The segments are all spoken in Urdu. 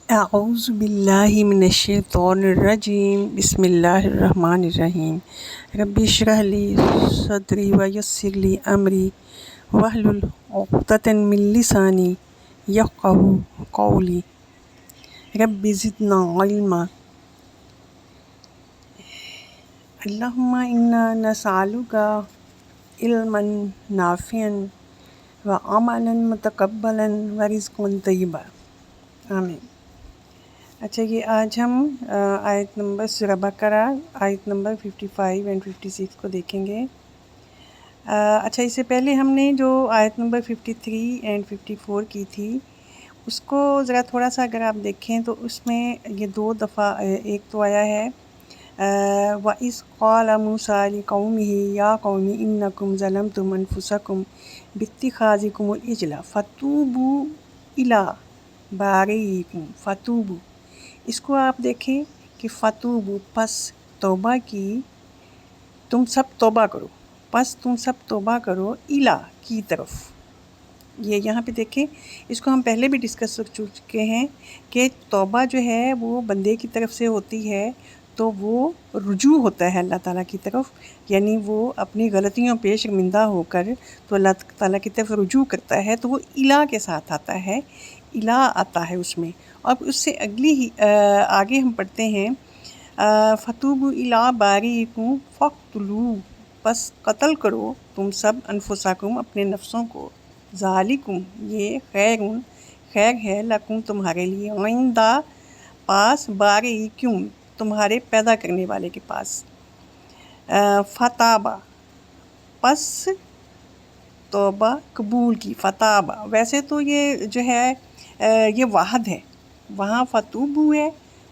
اعوذ باللہ من الشیطان الرجیم بسم اللہ الرحمن الرحیم رب اشرح لی صدری ویسر لی امری واحلل عقدۃ من لسانی یفقہوا قولی رب زدنا علما اللہم انا نسألک علما نافعا وعملا متقبلا ورزقا طیبا آمین۔ اچھا، یہ آج ہم آیت نمبر سورہ بقرہ آیت نمبر 55 اینڈ 56 کو دیکھیں گے۔ اچھا، اس سے پہلے ہم نے جو آیت نمبر 53 اینڈ 54 کی تھی اس کو ذرا تھوڑا سا اگر آپ دیکھیں تو اس میں یہ دو دفعہ ایک تو آیا ہے وَإِذْ قَالَ مُوسَىٰ لِقَوْمِهِ يَا قَوْمِ إِنَّكُمْ ظَلَمْتُمْ أَنفُسَكُمْ بِاتِّخَاذِكُمُ الْعِجْلَ فَتُوبُوا إِلَىٰ بَارِئِكُمْ فَتُوبُوا۔ اس کو آپ دیکھیں کہ فتوبو پس توبہ کی، تم سب توبہ کرو، پس تم سب توبہ کرو الا کی طرف۔ یہ یہاں پہ دیکھیں، اس کو ہم پہلے بھی ڈسکس کر چکے ہیں کہ توبہ جو ہے وہ بندے کی طرف سے ہوتی ہے تو وہ رجوع ہوتا ہے اللہ تعالیٰ کی طرف، یعنی وہ اپنی غلطیوں پہ شرمندہ ہو کر تو اللہ تعالیٰ کی طرف رجوع کرتا ہے، تو وہ الا کے ساتھ آتا ہے، الا آتا ہے اس میں۔ اب اس سے اگلی ہی آگے ہم پڑھتے ہیں فتوبوا الی بارئکم فاقتلوا، پس قتل کرو تم سب انفسکم اپنے نفسوں کو، ذالکم یہ خیر ہے لکم تمہارے لیے، عند پاس بارئکم تمہارے پیدا کرنے والے کے پاس، فتابہ پس توبہ قبول کی، فتابہ ویسے تو یہ جو ہے یہ واحد ہے، وہاں فتوبو ہے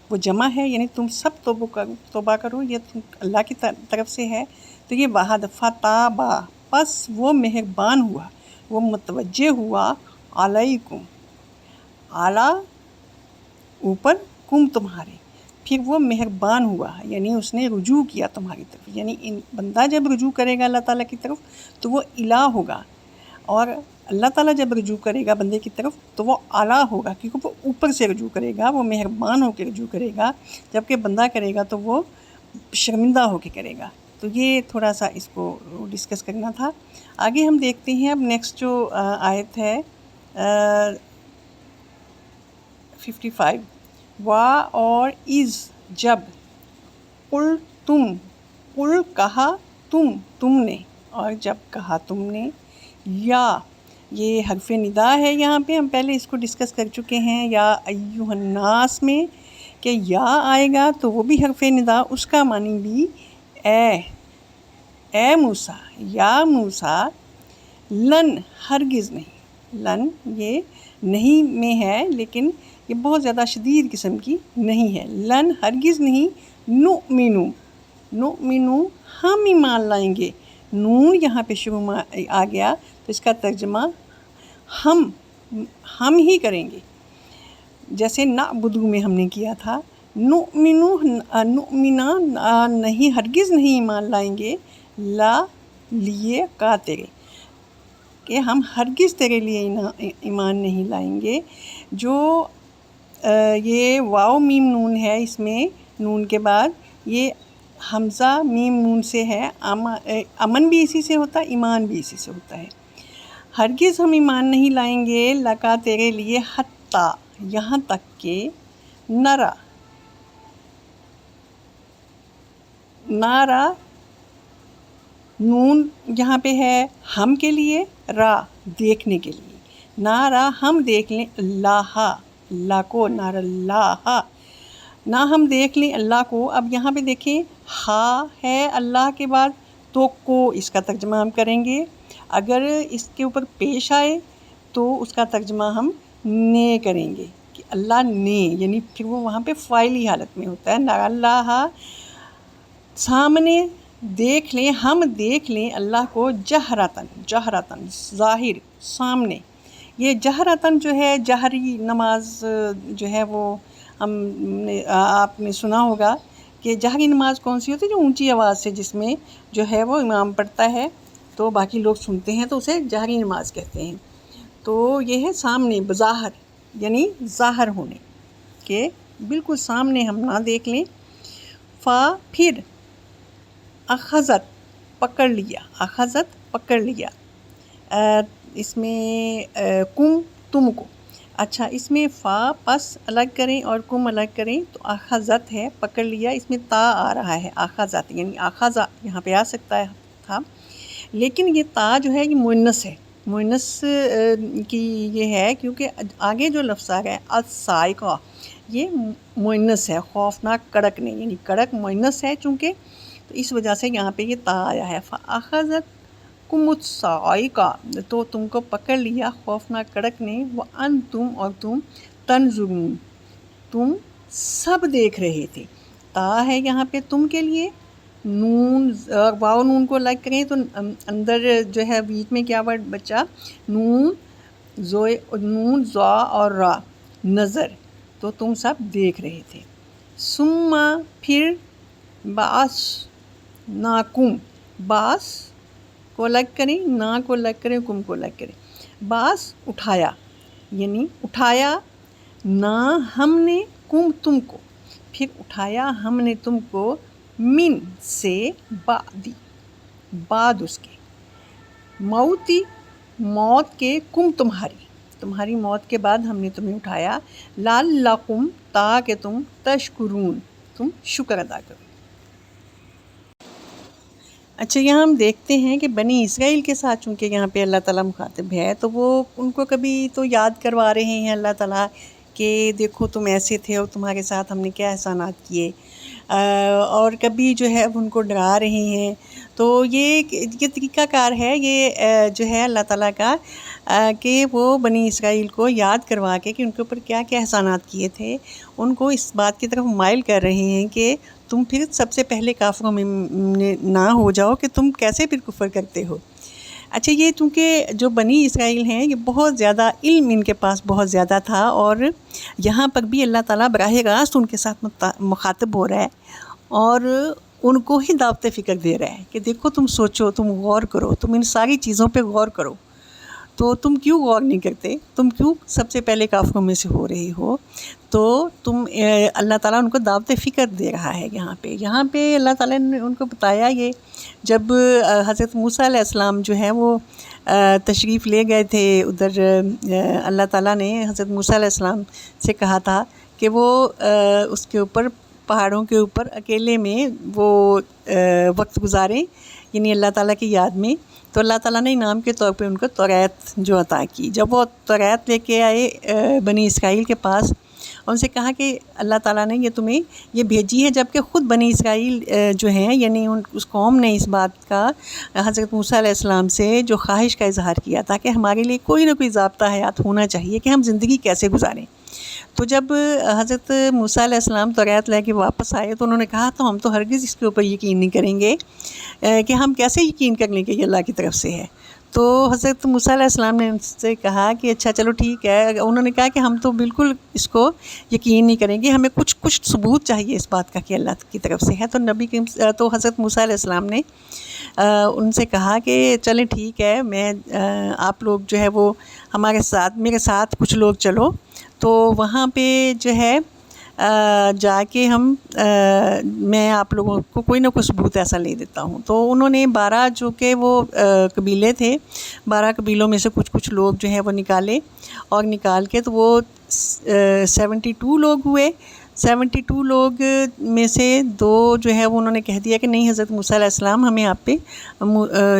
وہ جمع ہے، یعنی تم سب توبہ کرو، یہ اللہ کی طرف سے ہے، تو یہ واحد فتابہ پس وہ مہربان ہوا، وہ متوجہ ہوا، علیکم اعلیٰ اوپر، کم تمہارے، پھر وہ مہربان ہوا، یعنی اس نے رجوع کیا تمہاری طرف، یعنی بندہ جب رجوع کرے گا اللہ تعالیٰ کی طرف تو وہ الہ ہوگا، اور اللہ تعالیٰ جب رجوع کرے گا بندے کی طرف تو وہ اعلیٰ ہوگا، کیونکہ وہ اوپر سے رجوع کرے گا، وہ مہربان ہو کے رجوع کرے گا، جبکہ بندہ کرے گا تو وہ شرمندہ ہو کے کرے گا۔ تو یہ تھوڑا سا اس کو ڈسکس کرنا تھا۔ آگے ہم دیکھتے ہیں اب نیکسٹ جو آیت ہے 55، وا اور از جب، قل تم، قل کہا تم نے، اور جب کہا تم نے، یا یہ حرف ندا ہے، یہاں پہ ہم پہلے اس کو ڈسکس کر چکے ہیں، یا ایھا الناس میں کہ یا آئے گا تو وہ بھی حرف ندا، اس کا معنی بھی اے موسیٰ، یا موسیٰ، لن ہرگز نہیں، لن یہ نہیں میں ہے لیکن یہ بہت زیادہ شدید قسم کی نہیں ہے، لن ہرگز نہیں، نؤمنو ہم ایمان لائیں گے، نون یہاں پہ شروع میں آ گیا تو اس کا ترجمہ ہم ہی کریں گے، جیسے نعبدو میں ہم نے کیا تھا، نؤمنا نہیں، ہرگز نہیں ایمان لائیں گے، لا لیے کا تیرے، کہ ہم ہرگز تیرے لیے ایمان نہیں لائیں گے۔ جو یہ واو میم نون ہے، اس میں نون کے بعد یہ حمزہ میم نون سے ہے، امن بھی اسی سے ہوتا ہے، ایمان بھی اسی سے ہوتا ہے۔ ہرگز ہم ایمان نہیں لائیں گے لکا تیرے لیے، حتیٰ یہاں تک کہ، نرا نون یہاں پہ ہے ہم کے لیے، را دیکھنے کے لیے، نارا ہم دیکھ لیں، اللہ کو، نار اللہ نہ ہم دیکھ لیں اللہ کو۔ اب یہاں پہ دیکھیں ہا ہے اللہ کے بعد تو کو، اس کا ترجمہ ہم کریں گے، اگر اس کے اوپر پیش آئے تو اس کا ترجمہ ہم نے کریں گے، کہ اللہ نے، یعنی پھر وہ وہاں پہ فاعلی حالت میں ہوتا ہے، نہ اللہ سامنے دیکھ لیں، ہم دیکھ لیں اللہ کو، جہرتاً ظاہر، سامنے۔ یہ جہرتاً جو ہے جہری نماز جو ہے وہ آپ نے سنا ہوگا کہ جہری نماز کون سی ہوتی ہے، جو اونچی آواز سے جس میں جو ہے وہ امام پڑھتا ہے تو باقی لوگ سنتے ہیں، تو اسے جہری نماز کہتے ہیں۔ تو یہ ہے سامنے، بظاہر، یعنی ظاہر ہونے۔ کہ بالکل سامنے ہم نہ دیکھ لیں. فا پھر، اخذت پکڑ لیا، اخذت پکڑ لیا. اس میں کم تم کو. اچھا اس میں فا پس الگ کریں اور کم الگ کریں تو اخذت ہے پکڑ لیا، اس میں تا آ رہا ہے اخذت، یعنی اخذا یہاں پہ آ سکتا ہے تھا، لیکن یہ تا جو ہے یہ مؤنث ہے، مؤنث کی یہ ہے کیونکہ آگے جو لفظ آ گیا ہے الصاعقہ یہ مؤنث ہے، خوفناک کڑک نہیں، یعنی کڑک مؤنث ہے چونکہ، تو اس وجہ سے یہاں پہ یہ تا آیا ہے. فاخذت کم الصاعقہ تو تم کو پکڑ لیا خوفناک کڑک نے، وانتم اور تم تنظرون تم سب دیکھ رہے تھے. تا ہے یہاں پہ تم کے لیے، نون واو نون کو الگ کریں تو اندر جو ہے بیچ میں کیا ورڈ بچا، نون نون زا اور را، نظر، تو تم سب دیکھ رہے تھے. ثم پھر باس ناکم، باس کو الگ کریں، نا کو الگ کریں، کم کو الگ کریں. باس اٹھایا، یعنی اٹھایا نا ہم نے، کم تم کو، پھر اٹھایا ہم نے تم کو، من سے، بعدی بعد اس کے، موتی موت کے، کم تمہاری موت کے بعد ہم نے تمہیں اٹھایا، لعلکم تاکہ تم تشکرون تم شکر ادا کرو. اچھا یہاں ہم دیکھتے ہیں کہ بنی اسرائیل کے ساتھ چونکہ یہاں پہ اللہ تعالیٰ مخاطب ہے تو وہ ان کو کبھی تو یاد کروا رہے ہیں اللہ تعالیٰ کہ دیکھو تم ایسے تھے اور تمہارے ساتھ ہم نے کیا احسانات کیے، اور کبھی جو ہے ان کو ڈرا رہے ہیں. تو یہ طریقہ کار ہے یہ جو ہے اللہ تعالیٰ کا کہ وہ بنی اسرائیل کو یاد کروا کے کہ ان کے اوپر کیا کیا احسانات کیے تھے، ان کو اس بات کی طرف مائل کر رہے ہیں کہ تم پھر سب سے پہلے کافروں میں نہ ہو جاؤ کہ تم کیسے پھر کفر کرتے ہو. اچھا یہ چونکہ جو بنی اسرائیل ہیں یہ بہت زیادہ علم ان کے پاس بہت زیادہ تھا، اور یہاں پر بھی اللہ تعالیٰ براہ راست ان کے ساتھ مخاطب ہو رہا ہے اور ان کو ہی دعوت فکر دے رہا ہے کہ دیکھو تم سوچو، تم غور کرو، تم ان ساری چیزوں پہ غور کرو. تو تم کیوں غور نہیں کرتے، تم کیوں سب سے پہلے کافروں میں سے ہو رہی ہو. تو تم اللہ تعالیٰ ان کو دعوت فکر دے رہا ہے. یہاں پہ اللہ تعالیٰ نے ان کو بتایا یہ جب حضرت موسیٰ علیہ السلام جو ہے وہ تشریف لے گئے تھے ادھر، اللہ تعالیٰ نے حضرت موسیٰ علیہ السلام سے کہا تھا کہ وہ اس کے اوپر پہاڑوں کے اوپر اکیلے میں وہ وقت گزاریں، یعنی اللہ تعالیٰ کی یاد میں. تو اللہ تعالیٰ نے انعام کے طور پہ ان کو توریت جو عطا کی. جب وہ توریت لے کے آئے بنی اسرائیل کے پاس، ان سے کہا کہ اللہ تعالیٰ نے یہ تمہیں یہ بھیجی ہے، جبکہ خود بنی اسرائیل جو ہیں یعنی اس قوم نے اس بات کا حضرت موسیٰ علیہ السلام سے جو خواہش کا اظہار کیا تھا کہ ہمارے لیے کوئی نہ کوئی ضابطہ حیات ہونا چاہیے کہ ہم زندگی کیسے گزاریں. تو جب حضرت موسیٰ علیہ السلام توریت لے کے واپس آئے تو انہوں نے کہا تو ہم تو ہرگز اس کے اوپر یقین نہیں کریں گے کہ ہم کیسے یقین کر لیں کہ یہ اللہ کی طرف سے ہے. تو حضرت موسیٰ علیہ السلام نے ان سے کہا کہ اچھا چلو ٹھیک ہے. انہوں نے کہا کہ ہم تو بالکل اس کو یقین نہیں کریں گے، ہمیں کچھ ثبوت چاہیے اس بات کا کہ اللہ کی طرف سے ہے. تو حضرت موسیٰ علیہ السلام نے ان سے کہا کہ چلیں ٹھیک ہے، میں آپ لوگ جو ہے وہ میرے ساتھ کچھ لوگ چلو، تو وہاں پہ جو ہے جا کے میں آپ لوگوں کو کوئی نہ کوئی ثبوت ایسا لے دیتا ہوں. تو انہوں نے 12 جو کہ وہ قبیلے تھے، 12 قبیلوں میں سے کچھ لوگ جو ہیں وہ نکالے، اور نکال کے تو وہ 72 لوگ ہوئے. 72 لوگ میں سے 2 جو ہے وہ انہوں نے کہہ دیا کہ نہیں حضرت موسیٰ علیہ السلام ہمیں آپ پہ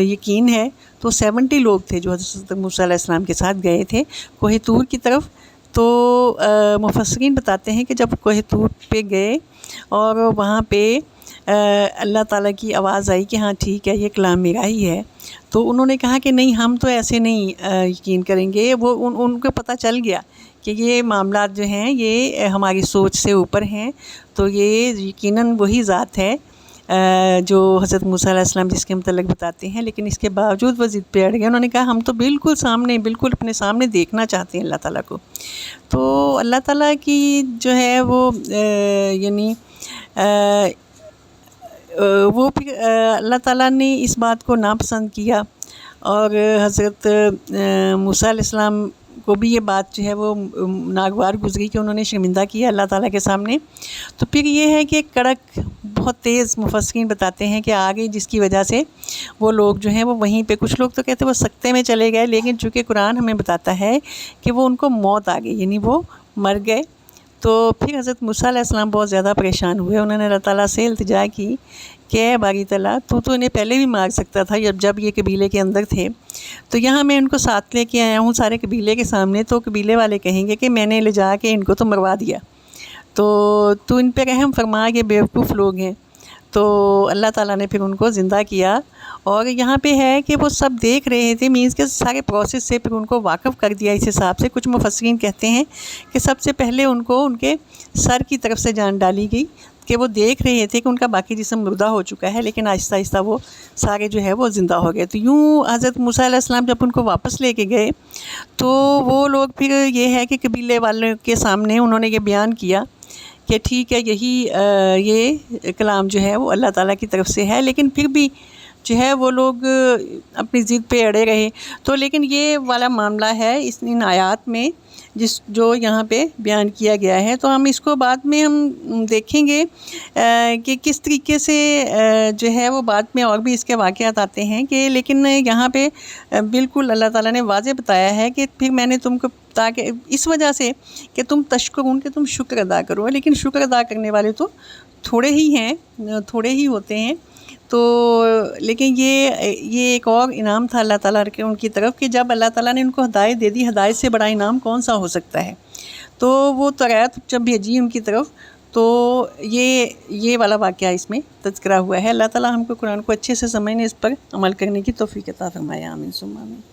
یقین ہے. تو 70 لوگ تھے جو حضرت موسیٰ علیہ السلام کے ساتھ گئے تھے کوہ طور کی طرف. تو مفسرین بتاتے ہیں کہ جب کوہ طور پہ گئے اور وہاں پہ اللہ تعالیٰ کی آواز آئی کہ ہاں ٹھیک ہے یہ کلام میرا ہی ہے، تو انہوں نے کہا کہ نہیں ہم تو ایسے نہیں یقین کریں گے. وہ ان کو پتہ چل گیا کہ یہ معاملات جو ہیں یہ ہماری سوچ سے اوپر ہیں، تو یہ یقیناً وہی ذات ہے جو حضرت موسیٰ علیہ السلام جس کے متعلق بتاتے ہیں. لیکن اس کے باوجود وہ ضد پہ اڑ گئے. انہوں نے کہا ہم تو بالکل اپنے سامنے دیکھنا چاہتے ہیں اللہ تعالیٰ کو. تو اللہ تعالیٰ کی جو ہے وہ یعنی وہ پھر اللہ تعالیٰ نے اس بات کو ناپسند کیا، اور حضرت موسیٰ علیہ السلام کو بھی یہ بات جو ہے وہ ناگوار گزری کہ انہوں نے شرمندہ کیا اللہ تعالیٰ کے سامنے. تو پھر یہ ہے کہ کڑک بہت تیز مفسرین بتاتے ہیں کہ آ گئی، جس کی وجہ سے وہ لوگ جو ہیں وہ وہیں پہ، کچھ لوگ تو کہتے ہیں وہ سکتے میں چلے گئے، لیکن چونکہ قرآن ہمیں بتاتا ہے کہ وہ ان کو موت آ گئی، یعنی وہ مر گئے. تو پھر حضرت موسیٰ علیہ السلام بہت زیادہ پریشان ہوئے. انہوں نے اللہ تعالیٰ سے التجا کی کہ اے باری تعالیٰ، تو انہیں پہلے بھی مار سکتا تھا جب یہ قبیلے کے اندر تھے. تو یہاں میں ان کو ساتھ لے کے آیا ہوں سارے قبیلے کے سامنے، تو قبیلے والے کہیں گے کہ میں نے لے جا کے ان کو تو مروا دیا، تو ان پہ رحم فرما، یہ بیوقوف لوگ ہیں. تو اللہ تعالیٰ نے پھر ان کو زندہ کیا. اور یہاں پہ ہے کہ وہ سب دیکھ رہے تھے، مینس کے سارے پروسیس سے پھر ان کو واقف کر دیا اس حساب سے. کچھ مفسرین کہتے ہیں کہ سب سے پہلے ان کو ان کے سر کی طرف سے جان ڈالی گئی، کہ وہ دیکھ رہے تھے کہ ان کا باقی جسم مردہ ہو چکا ہے، لیکن آہستہ آہستہ وہ سارے جو ہے وہ زندہ ہو گئے. تو یوں حضرت موسیٰ علیہ السلام جب ان کو واپس لے کے گئے تو وہ لوگ پھر یہ ہے کہ قبیلے والوں کے سامنے انہوں نے یہ بیان کیا کہ ٹھیک ہے، یہ کلام جو ہے وہ اللہ تعالیٰ کی طرف سے ہے. لیکن پھر بھی جو ہے وہ لوگ اپنی ضد پہ اڑے رہے. تو لیکن یہ والا معاملہ ہے ان آیات میں جو یہاں پہ بیان کیا گیا ہے. تو ہم اس کو بعد میں ہم دیکھیں گے کہ کس طریقے سے جو ہے وہ بعد میں اور بھی اس کے واقعات آتے ہیں کہ، لیکن یہاں پہ بالکل اللہ تعالیٰ نے واضح بتایا ہے کہ پھر میں نے تم کو، تاکہ اس وجہ سے کہ تم تشکرون، کہ تم شکر ادا کرو. لیکن شکر ادا کرنے والے تو تھوڑے ہی ہیں، تھوڑے ہی ہوتے ہیں. تو لیکن یہ ایک اور انعام تھا اللہ تعالیٰ کے ان کی طرف کہ جب اللہ تعالیٰ نے ان کو ہدایت دے دی، ہدایت سے بڑا انعام کون سا ہو سکتا ہے. تو وہ تورات جب بھیجی ان کی طرف، تو یہ والا واقعہ اس میں تذکرہ ہوا ہے. اللہ تعالیٰ ہم کو قرآن کو اچھے سے سمجھنے، اس پر عمل کرنے کی توفیق عطا فرمائے. آمین ثم آمین.